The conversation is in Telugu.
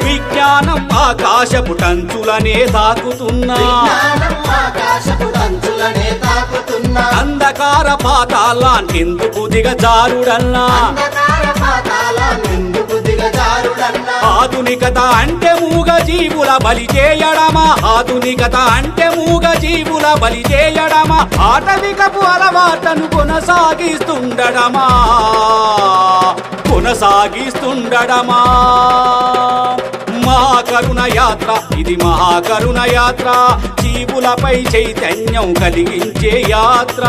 విజ్ఞానం ఆకాశపు టంచులనే తాకుతున్నా అంధకార పాతాళాన్నెందుకు దిగజారుడన్నా ఆధునికత అంటే మూగ జీవుల బలి చేయడమా ఆధునికత అంటే మూగ జీవుల బలి చేయడమా ఆటవికపు అలవాటను కొనసాగిస్తుండడమా మహాకరుణ యాత్ర ఇది మహాకరుణ యాత్ర జీవులపై చైతన్యం కలిగించే యాత్ర